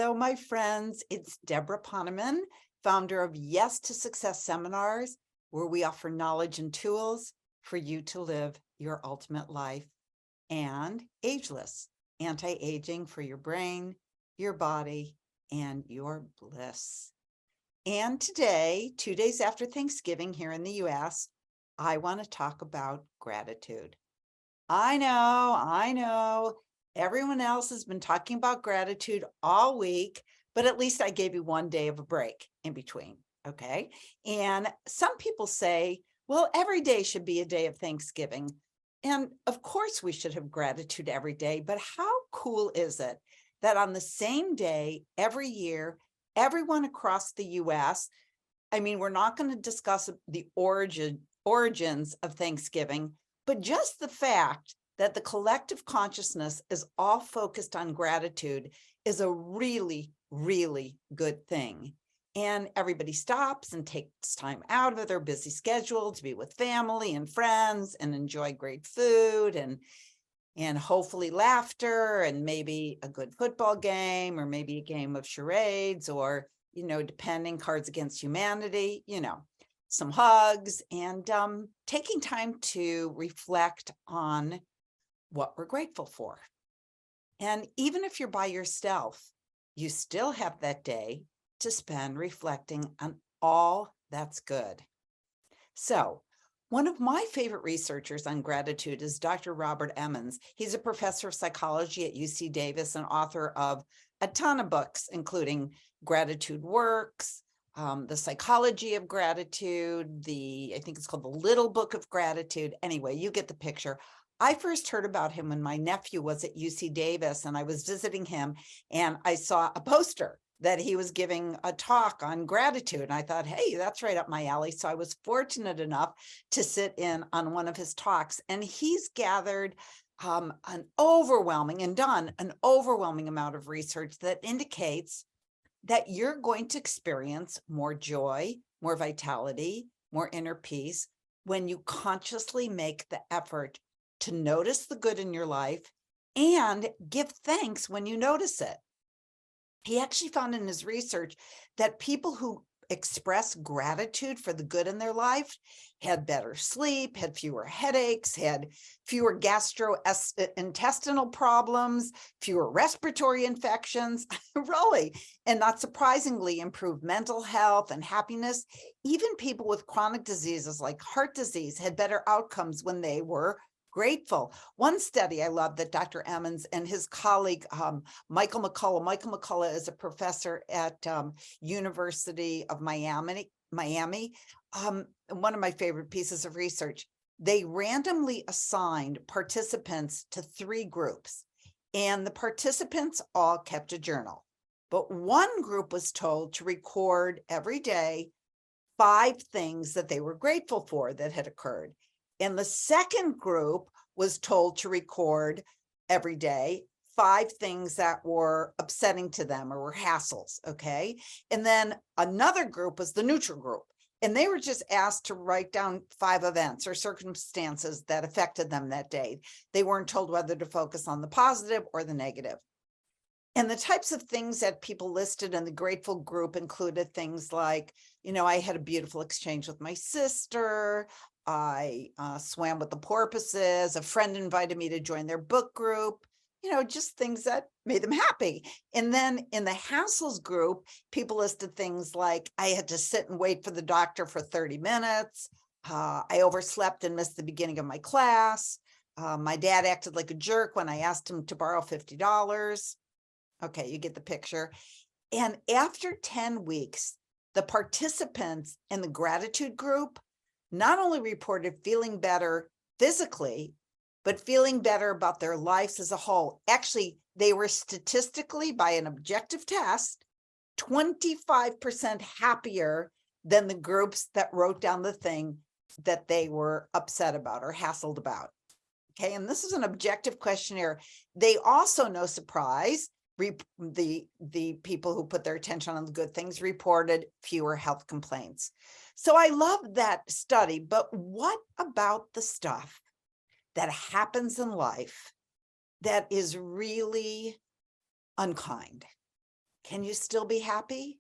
Hello, my friends. It's Deborah Poneman, founder of Yes to Success Seminars, where we offer knowledge and tools for you to live your ultimate life and ageless, anti-aging for your brain, your body, and your bliss. And today, 2 days after Thanksgiving here in the US, I want to talk about gratitude. I know. Everyone else has been talking about gratitude all week, but at least I gave you 1 day of a break in between. Okay. And some people say, well, every day should be a day of Thanksgiving. And of course, we should have gratitude every day. But how cool is it that on the same day every year, everyone across the US, I mean, we're not going to discuss the origins of Thanksgiving, but just the fact that the collective consciousness is all focused on gratitude is a really, really good thing. And everybody stops and takes time out of their busy schedule to be with family and friends and enjoy great food and hopefully laughter and maybe a good football game or maybe a game of charades or, depending, Cards Against Humanity, some hugs and taking time to reflect on what we're grateful for. And even if you're by yourself, you still have that day to spend reflecting on all that's good. So, one of my favorite researchers on gratitude is Dr. Robert Emmons. He's a professor of psychology at UC Davis and author of a ton of books, including Gratitude Works, The Psychology of Gratitude, I think it's called The Little Book of Gratitude. Anyway, you get the picture. I first heard about him when my nephew was at UC Davis and I was visiting him and I saw a poster that he was giving a talk on gratitude. And I thought, hey, that's right up my alley. So I was fortunate enough to sit in on one of his talks, and he's gathered an overwhelming amount of research that indicates that you're going to experience more joy, more vitality, more inner peace when you consciously make the effort to notice the good in your life and give thanks when you notice it. He actually found in his research that people who express gratitude for the good in their life had better sleep, had fewer headaches, had fewer gastrointestinal problems, fewer respiratory infections, really, and not surprisingly, improved mental health and happiness. Even people with chronic diseases like heart disease had better outcomes when they were grateful. One study I love that Dr. Emmons and his colleague, Michael McCullough is a professor at University of Miami. One of my favorite pieces of research. They randomly assigned participants to 3 groups, and the participants all kept a journal. But one group was told to record every day 5 things that they were grateful for that had occurred. And the second group was told to record every day 5 things that were upsetting to them or were hassles. Okay. And then another group was the neutral group. And they were just asked to write down 5 events or circumstances that affected them that day. They weren't told whether to focus on the positive or the negative. And the types of things that people listed in the grateful group included things like, I had a beautiful exchange with my sister. I swam with the porpoises. A friend invited me to join their book group, just things that made them happy. And then in the hassles group, people listed things like I had to sit and wait for the doctor for 30 minutes. I overslept and missed the beginning of my class. My dad acted like a jerk when I asked him to borrow $50. Okay, you get the picture. And after 10 weeks, the participants in the gratitude group not only reported feeling better physically, but feeling better about their lives as a whole. Actually, they were statistically, by an objective test, 25% happier than the groups that wrote down the thing that they were upset about or hassled about. Okay, and this is an objective questionnaire. They also, no surprise, the people who put their attention on the good things reported fewer health complaints. So I love that study, but what about the stuff that happens in life that is really unkind? can you still be happy?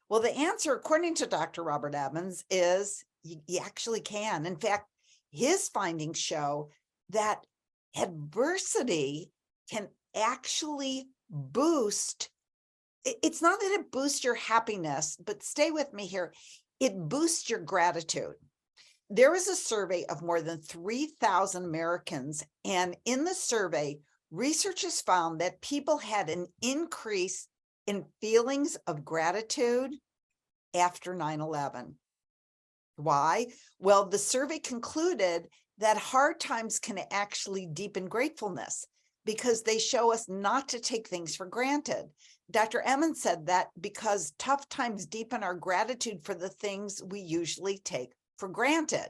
Well, the answer, according to Dr. Robert Evans, is you actually can. In fact, his findings show that adversity can actually boost. It's not that it boosts your happiness, but stay with me here. It boosts your gratitude. There was a survey of more than 3,000 Americans, and in the survey, researchers found that people had an increase in feelings of gratitude after 9/11. Why? Well, the survey concluded that hard times can actually deepen gratefulness because they show us not to take things for granted. Dr. Emmons said that because tough times deepen our gratitude for the things we usually take for granted.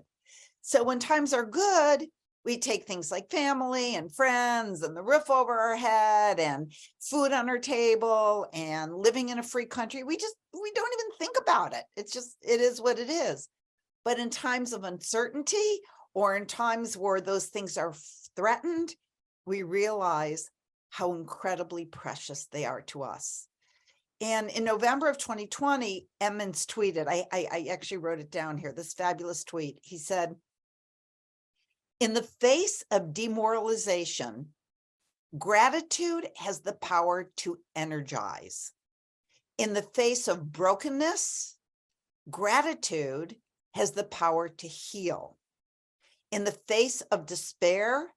So when times are good, we take things like family and friends and the roof over our head and food on our table and living in a free country. We don't even think about it. It is what it is. But in times of uncertainty or in times where those things are threatened, we realize how incredibly precious they are to us. And in November of 2020, Emmons tweeted, I actually wrote it down here, this fabulous tweet. He said, in the face of demoralization, gratitude has the power to energize. In the face of brokenness, gratitude has the power to heal. In the face of despair,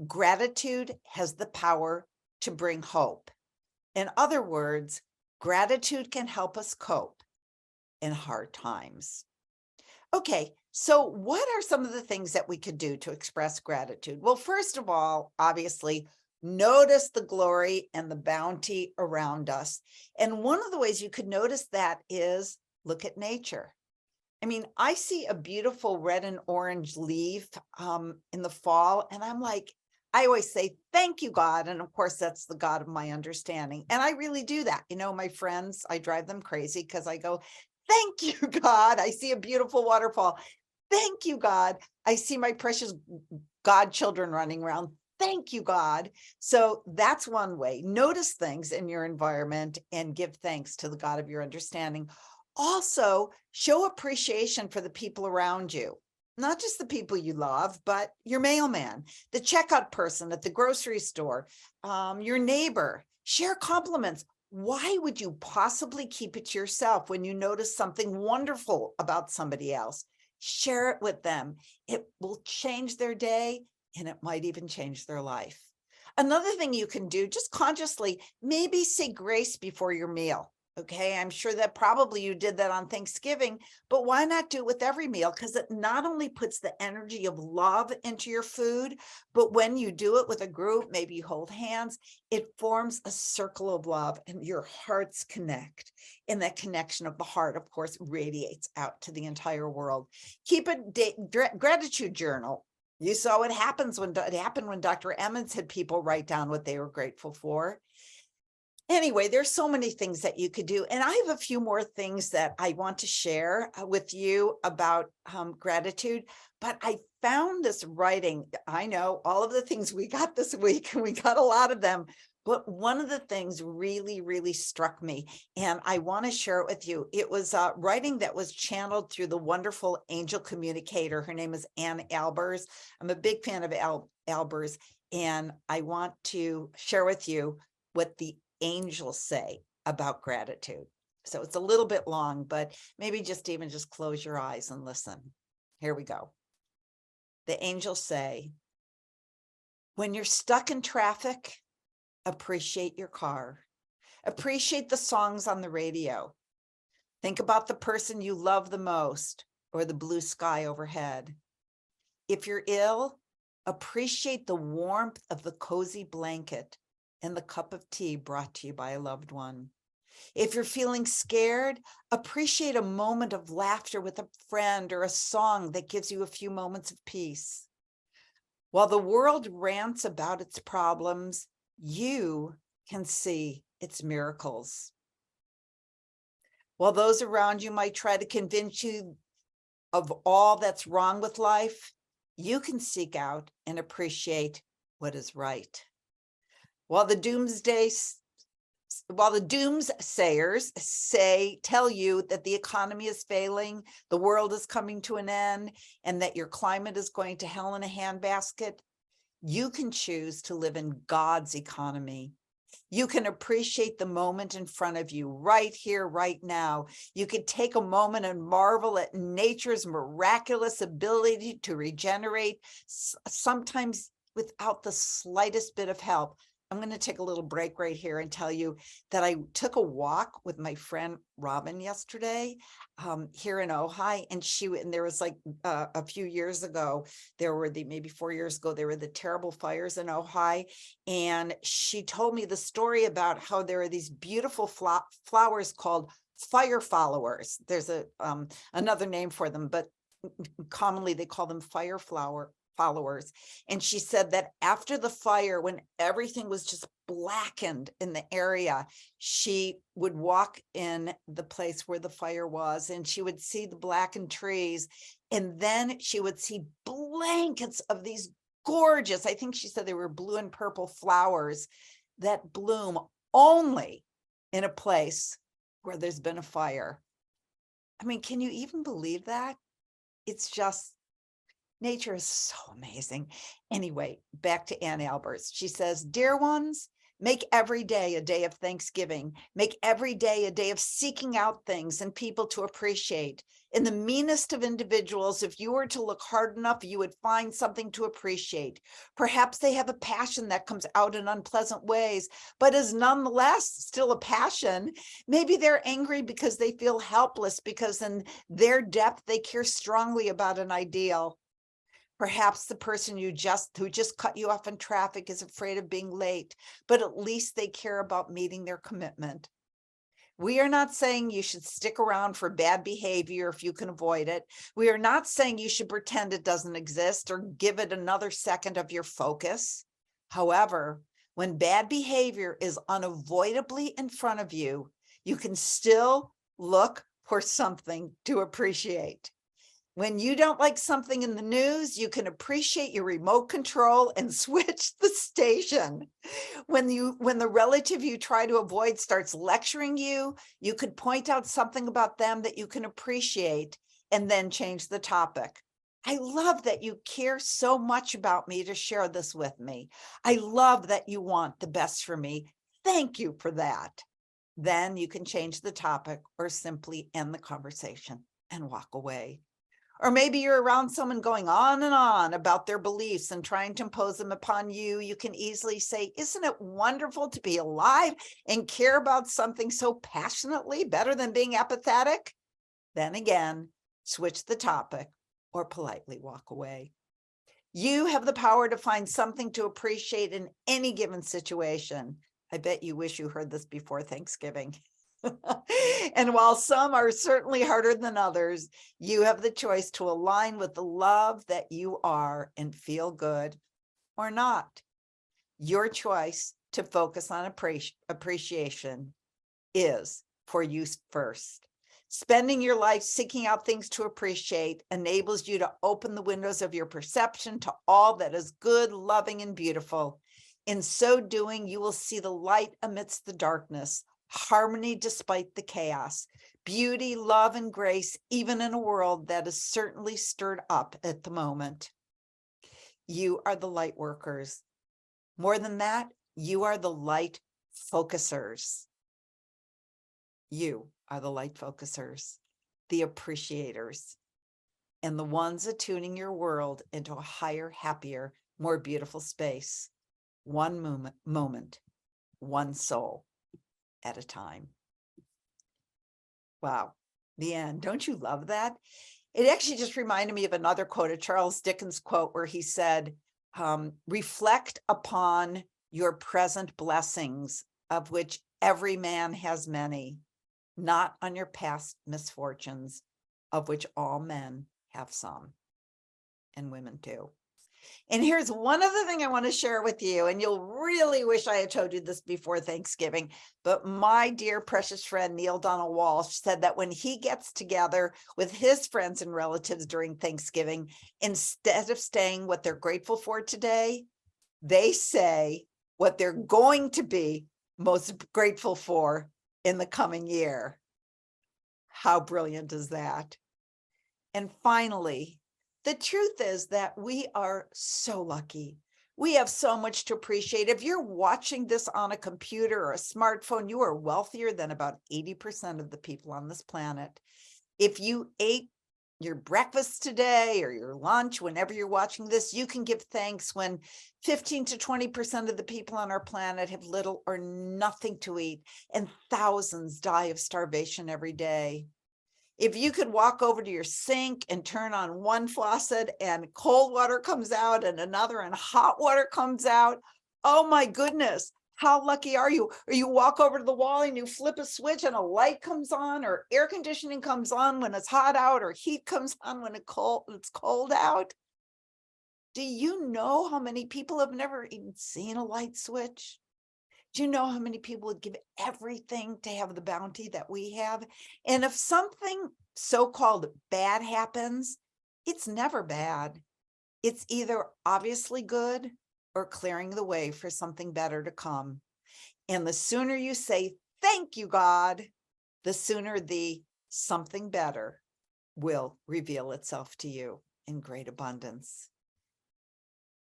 gratitude has the power to bring hope. In other words, gratitude can help us cope in hard times. Okay, so what are some of the things that we could do to express gratitude? Well, first of all, obviously, notice the glory and the bounty around us. And one of the ways you could notice that is look at nature. I mean, I see a beautiful red and orange leaf in the fall, and I'm like, I always say, thank you, God. And of course, that's the God of my understanding. And I really do that. You know, my friends, I drive them crazy because I go, thank you, God. I see a beautiful waterfall. Thank you, God. I see my precious godchildren running around. Thank you, God. So that's one way. Notice things in your environment and give thanks to the God of your understanding. Also, show appreciation for the people around you, not just the people you love, but your mailman, the checkout person at the grocery store, your neighbor. Share compliments. Why would you possibly keep it to yourself when you notice something wonderful about somebody else? Share it with them. It will change their day and it might even change their life. Another thing you can do, just consciously, maybe say grace before your meal. Okay, I'm sure that probably you did that on Thanksgiving, but why not do it with every meal? Because it not only puts the energy of love into your food, but when you do it with a group, maybe you hold hands, it forms a circle of love and your hearts connect. And that connection of the heart, of course, radiates out to the entire world. Keep a gratitude journal. You saw what happens when it happened when Dr. Emmons had people write down what they were grateful for. Anyway, there's so many things that you could do. And I have a few more things that I want to share with you about gratitude. But I found this writing. I know all of the things we got this week, and we got a lot of them. But one of the things really, really struck me, and I want to share it with you. It was writing that was channeled through the wonderful angel communicator. Her name is Ann Albers. I'm a big fan of Albers, and I want to share with you what the angels say about gratitude. So it's a little bit long, but maybe just close your eyes and listen. Here we go. The angels say, when you're stuck in traffic, appreciate your car. Appreciate the songs on the radio. Think about the person you love the most or the blue sky overhead. If you're ill, appreciate the warmth of the cozy blanket and the cup of tea brought to you by a loved one. If you're feeling scared, appreciate a moment of laughter with a friend or a song that gives you a few moments of peace. While the world rants about its problems, you can see its miracles. While those around you might try to convince you of all that's wrong with life, you can seek out and appreciate what is right. While the doomsday while the doomsayers tell you that the economy is failing, the world is coming to an end, and that your climate is going to hell in a handbasket, you can choose to live in God's economy. You can appreciate the moment in front of you right here, right now. You can take a moment and marvel at nature's miraculous ability to regenerate, sometimes without the slightest bit of help. I'm going to take a little break right here and tell you that I took a walk with my friend Robin yesterday here in Ojai, and there was like a few years ago, maybe 4 years ago, there were the terrible fires in Ojai, and she told me the story about how there are these beautiful flowers called fire followers. There's another name for them, but commonly they call them fire followers. And she said that after the fire, when everything was just blackened in the area, she would walk in the place where the fire was, and she would see the blackened trees, and then she would see blankets of these gorgeous, I think she said they were blue and purple flowers that bloom only in a place where there's been a fire. I mean, can you even believe that? It's just, nature is so amazing. Anyway, back to Ann Alberts. She says, dear ones, make every day a day of Thanksgiving. Make every day a day of seeking out things and people to appreciate. In the meanest of individuals, if you were to look hard enough, you would find something to appreciate. Perhaps they have a passion that comes out in unpleasant ways, but is nonetheless still a passion. Maybe they're angry because they feel helpless, because in their depth, they care strongly about an ideal. Perhaps the person who just cut you off in traffic is afraid of being late, but at least they care about meeting their commitment. We are not saying you should stick around for bad behavior if you can avoid it. We are not saying you should pretend it doesn't exist or give it another second of your focus. However, when bad behavior is unavoidably in front of you, you can still look for something to appreciate. When you don't like something in the news, you can appreciate your remote control and switch the station. When the relative you try to avoid starts lecturing you, you could point out something about them that you can appreciate and then change the topic. I love that you care so much about me to share this with me. I love that you want the best for me. Thank you for that. Then you can change the topic or simply end the conversation and walk away. Or maybe you're around someone going on and on about their beliefs and trying to impose them upon you. You can easily say, isn't it wonderful to be alive and care about something so passionately, better than being apathetic? Then again, switch the topic or politely walk away. You have the power to find something to appreciate in any given situation. I bet you wish you heard this before Thanksgiving. And while some are certainly harder than others, you have the choice to align with the love that you are and feel good or not. Your choice to focus on appreciation is for you first. Spending your life seeking out things to appreciate enables you to open the windows of your perception to all that is good, loving, and beautiful. In so doing, you will see the light amidst the darkness, harmony despite the chaos, beauty, love, and grace, even in a world that is certainly stirred up at the moment. You are the light workers. More than that, you are the light focusers. You are the light focusers, the appreciators, and the ones attuning your world into a higher, happier, more beautiful space. One moment, one soul at a time. Wow, the end. Don't you love that? It actually just reminded me of another quote, a Charles Dickens quote, where he said, reflect upon your present blessings, of which every man has many, not on your past misfortunes, of which all men have some, and women too. And here's one other thing I want to share with you, and you'll really wish I had told you this before Thanksgiving, but my dear precious friend Neil Donald Walsh said that when he gets together with his friends and relatives during Thanksgiving, instead of saying what they're grateful for today, they say what they're going to be most grateful for in the coming year. How brilliant is that? And finally, the truth is that we are so lucky. We have so much to appreciate. If you're watching this on a computer or a smartphone, you are wealthier than about 80% of the people on this planet. If you ate your breakfast today or your lunch, whenever you're watching this, you can give thanks when 15 to 20% of the people on our planet have little or nothing to eat, and thousands die of starvation every day. If you could walk over to your sink and turn on one faucet and cold water comes out and another and hot water comes out, oh my goodness, how lucky are you? Or you walk over to the wall and you flip a switch and a light comes on, or air conditioning comes on when it's hot out, or heat comes on when it's cold out. Do you know how many people have never even seen a light switch? Do you know how many people would give everything to have the bounty that we have? And if something so-called bad happens, it's never bad. It's either obviously good or clearing the way for something better to come. And the sooner you say, thank you, God, the sooner the something better will reveal itself to you in great abundance.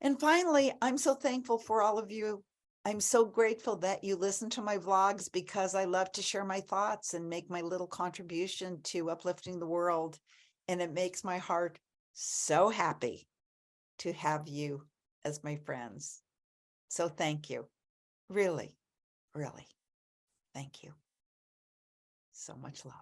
And finally, I'm so thankful for all of you. I'm so grateful that you listen to my vlogs, because I love to share my thoughts and make my little contribution to uplifting the world. And it makes my heart so happy to have you as my friends. So thank you. Really, really, thank you. So much love.